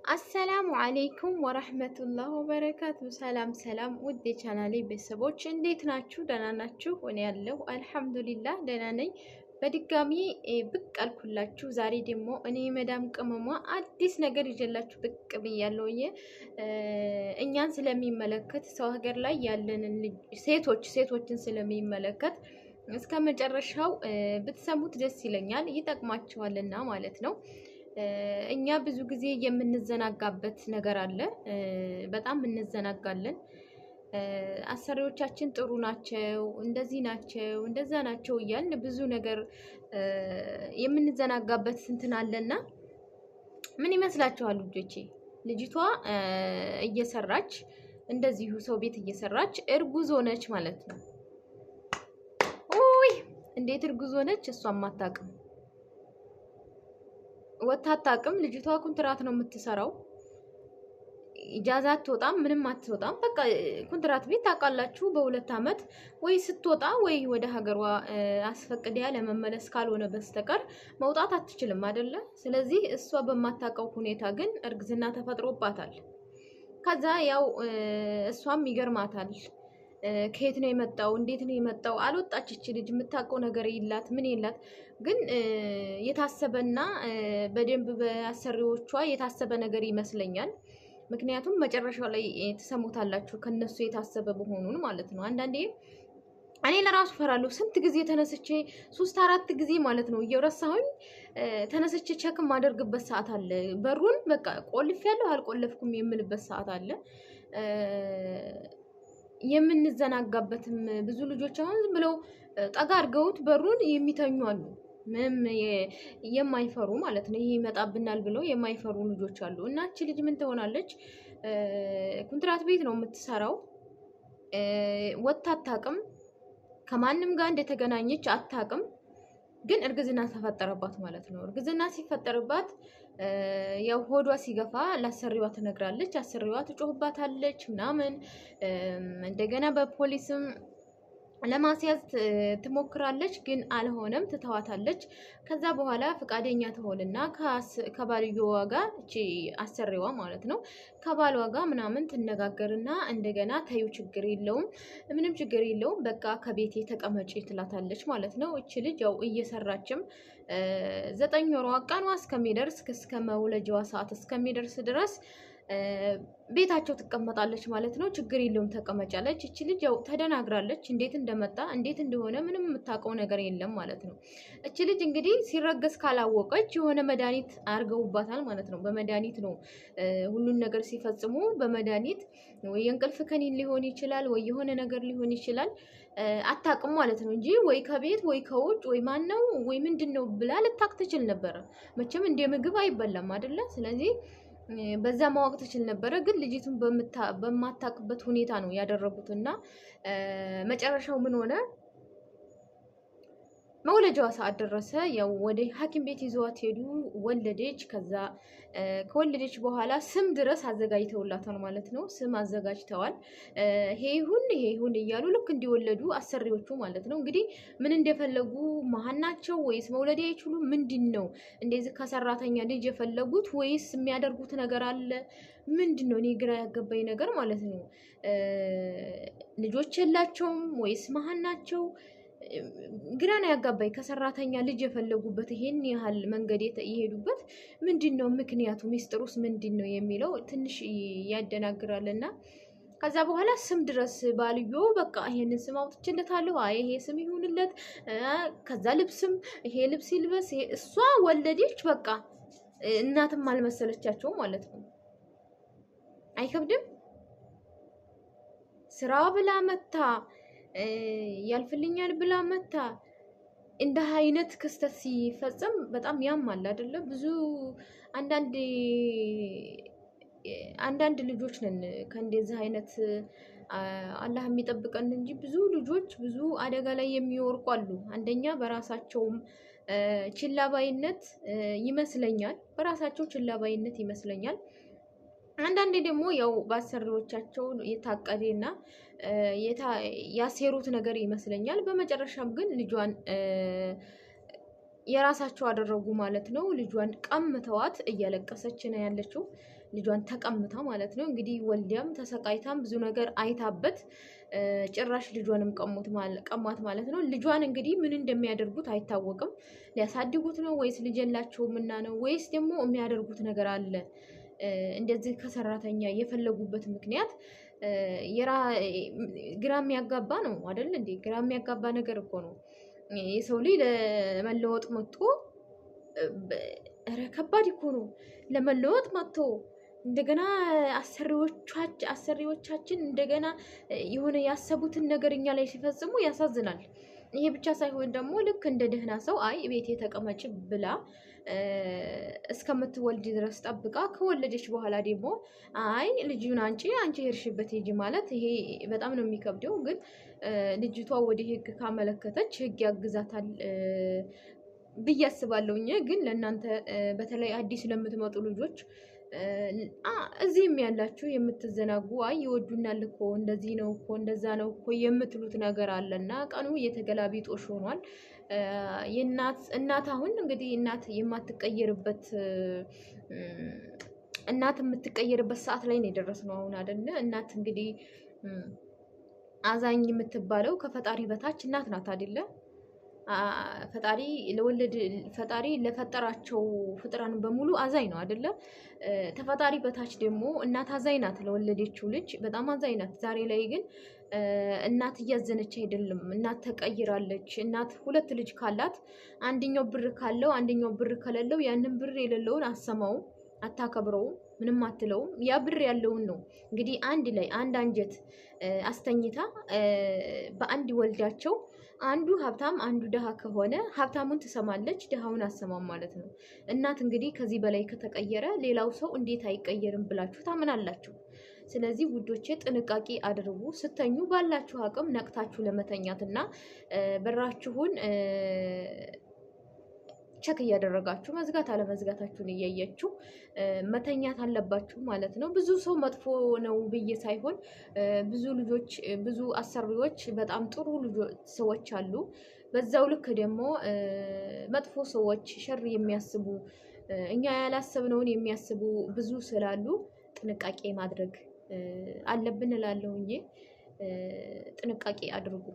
አሰላሙ አለይኩም ወራህመቱላሂ ወበረካቱ። ሰላም ሰላም፣ ውድ የቻናሌ ቤተሰቦች እንዴት ናችሁ? ደህና ናችሁ? እኔ ያለሁ አልሐምዱሊላህ ደህና ነኝ። በድጋሚ ብቅ አልኩላችሁ። ዛሬ ደግሞ እኔ መዳም ቅመሟ አዲስ ነገር ይዤላችሁ ብቅ ብያለሁ። እኛን ስለሚመለከት ሰው ሀገር ላይ ያለንን ሴቶችን ስለሚመለከት እስከ መጨረሻው ብትሰሙት ደስ ይለኛል፣ ይጠቅማችኋልና ማለት ነው። እኛ ብዙ ጊዜ የምንዘናጋበት ነገር አለ። በጣም እንዘናጋለን። አሰሪዎቻችን ጥሩ ናቸው፣ እንደዚህ ናቸው፣ እንደዛ ናቸው እያልን ብዙ ነገር የምንዘናጋበት እንትን አለና ምን ይመስላችኋል ልጆቼ? ልጅቷ እየሰራች እንደዚሁ ሰው ቤት እየሰራች እርጉዝ ሆነች ማለት ነው። ኡይ እንዴት እርጉዝ ሆነች? እሷም አታውቅም፣ ወታ አታውቅም። ልጅቷ ኮንትራት ነው የምትሰራው። ኢጃዛ አትወጣም፣ ምንም አትወጣም። በቃ ኮንትራት ቤት ታውቃላችሁ፣ በ2 አመት ወይ ስትወጣ ወይ ወደ ሀገሯ አስፈቅዲያ ለመመለስ ካልሆነ በስተቀር መውጣት አትችልም አይደለ? ስለዚህ እሷ በማታውቀው ሁኔታ ግን እርግዝና ተፈጥሮባታል። ከዛ ያው እሷም ይገርማታል። ከየት ነው የመጣው? እንዴት ነው የመጣው? አልወጣች እቺ ልጅ፣ የምታውቀው ነገር የላት ምን የላት። ግን የታሰበና በደንብ በአሰሪዎቿ የታሰበ ነገር ይመስለኛል። ምክንያቱም መጨረሻው ላይ ትሰሙታላችሁ ከነሱ የታሰበ መሆኑን ማለት ነው። አንዳንዴ እኔ ለራሱ ፈራለሁ። ስንት ጊዜ ተነስቼ 3-4 ጊዜ ማለት ነው እየረሳሁኝ ተነስቼ ቸክ ማደርግበት ሰዓት አለ። በሩን በቃ ቆልፌያለሁ አልቆለፍኩም የምልበት ሰዓት አለ። የምንዘናጋበትም ብዙ ልጆች አሁን ዝም ብለው ጠጋ አድርገውት በሩን የሚተኙ አሉ። ምንም የማይፈሩ ማለት ነው። ይሄ ይመጣብናል ብለው የማይፈሩ ልጆች አሉ። እና እቺ ልጅ ምን ትሆናለች? ኮንትራት ቤት ነው የምትሰራው። ወጥታ አታውቅም፣ ከማንም ጋር እንደተገናኘች አታውቅም። ግን እርግዝና ተፈጠረባት ማለት ነው። እርግዝና ሲፈጠርባት ያው ሆዷ ሲገፋ ላሰሪዋ ትነግራለች። አሰሪዋ ትጮህባታለች ምናምን። እንደገና በፖሊስም ለማስያዝ ትሞክራለች፣ ግን አልሆነም፣ ትተዋታለች። ከዛ በኋላ ፈቃደኛ ትሆንና ከባልየዋ ጋር እቺ አሰሪዋ ማለት ነው ከባሏ ጋር ምናምን ትነጋገርና እንደገና ታዩ ችግር የለውም ምንም ችግር የለውም በቃ ከቤቴ ተቀመጪ ትላታለች ማለት ነው። እቺ ልጅ ያው እየሰራችም 9 ወሯ ቀኗ እስከሚደርስ እስከ መውለጃዋ ሰዓት እስከሚደርስ ድረስ ቤታቸው ትቀመጣለች ማለት ነው። ችግር የለውም ተቀመጫለች። እቺ ልጅ ያው ተደናግራለች። እንዴት እንደመጣ እንዴት እንደሆነ ምንም የምታውቀው ነገር የለም ማለት ነው። እቺ ልጅ እንግዲህ ሲረገዝ ካላወቀች የሆነ መድኃኒት አድርገውባታል ማለት ነው። በመድኃኒት ነው ሁሉን ነገር ሲፈጽሙ፣ በመድኃኒት ወይ የእንቅልፍ ከኒን ሊሆን ይችላል ወይ የሆነ ነገር ሊሆን ይችላል። አታውቅም ማለት ነው እንጂ ወይ ከቤት ወይ ከውጭ ወይ ማነው ወይ ምንድነው ብላ ልታውቅ ትችል ነበረ። መቼም እንደ ምግብ አይበላም አይደለ? ስለዚህ በዛ ማወቅ ትችል ነበረ። ግን ልጅቱን በማታውቅበት ሁኔታ ነው ያደረጉትና መጨረሻው ምን ሆነ? መውለጃዋ ሰዓት ደረሰ። ያው ወደ ሐኪም ቤት ይዘዋት ሄዱ። ወለደች። ከዛ ከወለደች በኋላ ስም ድረስ አዘጋጅተውላታል ማለት ነው። ስም አዘጋጅተዋል። ይሄ ይሁን እያሉ ልክ እንዲወለዱ አሰሪዎቹ ማለት ነው። እንግዲህ ምን እንደፈለጉ መሀን ናቸው ወይስ መውለድ አይችሉም? ምንድን ነው እንደዚህ ከሰራተኛ ልጅ የፈለጉት ወይስ የሚያደርጉት ነገር አለ? ምንድን ነው? እኔ ግራ ያገባኝ ነገር ማለት ነው። ልጆች የላቸውም ወይስ መሀን ናቸው? ግራ ነው ያጋባኝ። ከሰራተኛ ልጅ የፈለጉበት ይሄን ያህል መንገድ የሄዱበት ምንድን ነው ምክንያቱ? ሚስጥሩስ ምንድን ነው የሚለው ትንሽ ያደናግራልና ከዛ በኋላ ስም ድረስ ባልዮ በቃ ይሄንን ስም አውጥቼለታለሁ፣ አይ ይሄ ስም ይሁንለት፣ ከዛ ልብስም ይሄ ልብስ ይልበስ። እሷ ወለደች። በቃ እናትም አልመሰለቻቸው ማለት ነው። አይከብድም? ስራ ብላ መታ ያልፍልኛል ብላ መታ እንደ አይነት ክስተት ሲፈጸም በጣም ያማል አይደለ? ብዙ አንዳንድ ልጆች ነን ከእንደዚህ አይነት አላህ የሚጠብቀን እንጂ ብዙ ልጆች ብዙ አደጋ ላይ የሚወርቁ አሉ። አንደኛ በራሳቸውም ችላባይነት ይመስለኛል፣ በራሳቸው ችላባይነት ይመስለኛል። አንዳንዴ ደግሞ ያው በአሰሪዎቻቸው የታቀደና ያሴሩት ነገር ይመስለኛል። በመጨረሻም ግን ልጇን የራሳቸው አደረጉ ማለት ነው። ልጇን ቀምተዋት እያለቀሰች ነው ያለችው። ልጇን ተቀምታ ማለት ነው። እንግዲህ ወልዲያም ተሰቃይታም ብዙ ነገር አይታበት ጭራሽ ልጇንም ቀሟት ማለት ነው። ልጇን እንግዲህ ምን እንደሚያደርጉት አይታወቅም። ሊያሳድጉት ነው ወይስ ልጅ የላቸውም እና ነው ወይስ ደግሞ የሚያደርጉት ነገር አለ? እንደዚህ ከሰራተኛ የፈለጉበት ምክንያት ግራ የሚያጋባ ነው አይደል እንዴ? ግራ የሚያጋባ ነገር እኮ ነው። የሰው ልጅ ለመለወጥ መጥቶ ኧረ ከባድ እኮ ነው። ለመለወጥ መጥቶ እንደገና አሰሪዎቻችን እንደገና የሆነ ያሰቡትን ነገር እኛ ላይ ሲፈጽሙ ያሳዝናል። ይሄ ብቻ ሳይሆን ደግሞ ልክ እንደ ደህና ሰው አይ ቤቴ ተቀመጭ ብላ እስከምትወልድ ድረስ ጠብቃ ከወለደች በኋላ ደግሞ አይ ልጅን አንቺ ሄድሽበት ሂጂ ማለት ይሄ በጣም ነው የሚከብደው። ግን ልጅቷ ወደ ህግ ካመለከተች ህግ ያግዛታል ብዬ አስባለሁኝ። ግን ለእናንተ በተለይ አዲስ ለምትመጡ ልጆች እዚህም ያላችሁ የምትዘናጉ አይ ይወዱናል እኮ እንደዚህ ነው እኮ እንደዛ ነው እኮ የምትሉት ነገር አለና ቀኑ እየተገላቢጦሽ ሆኗል። እናት አሁን እንግዲህ እናት የምትቀየርበት ሰዓት ላይ ነው የደረስነው አሁን አይደለ? እናት እንግዲህ አዛኝ የምትባለው ከፈጣሪ በታች እናት ናት አይደለ? ፈጣሪ ለፈጠራቸው ፍጥራን በሙሉ አዛኝ ነው አይደለ? ተፈጣሪ በታች ደግሞ እናት አዛኝ ናት፣ ለወለደችው ልጅ በጣም አዛኝ ናት። ዛሬ ላይ ግን እናት እያዘነች አይደለም፣ እናት ተቀይራለች። እናት ሁለት ልጅ ካላት አንደኛው ብር ካለው አንደኛው ብር ከሌለው ያንን ብር የሌለውን አሰማውም፣ አታከብረውም፣ ምንም አትለውም። ያ ብር ያለውን ነው እንግዲህ አንድ ላይ አንድ አንጀት አስተኝታ በአንድ ወልዳቸው አንዱ ሀብታም አንዱ ድሃ ከሆነ ሀብታሙን ትሰማለች፣ ድሃውን አሰማም ማለት ነው። እናት እንግዲህ ከዚህ በላይ ከተቀየረ ሌላው ሰው እንዴት አይቀየርም ብላችሁ ታምናላችሁ? ስለዚህ ውዶቼ ጥንቃቄ አድርጉ። ስተኙ ባላችሁ አቅም ነቅታችሁ ለመተኛትና በራችሁን ቸክ እያደረጋችሁ መዝጋት አለመዝጋታችሁን እያያችሁ መተኛት አለባችሁ ማለት ነው። ብዙ ሰው መጥፎ ነው ብዬ ሳይሆን ብዙ አሰሪዎች በጣም ጥሩ ሰዎች አሉ። በዛው ልክ ደግሞ መጥፎ ሰዎች ሸር የሚያስቡ እኛ ያላሰብነውን የሚያስቡ ብዙ ስላሉ ጥንቃቄ ማድረግ አለብን እላለሁ። ጥንቃቄ አድርጉ።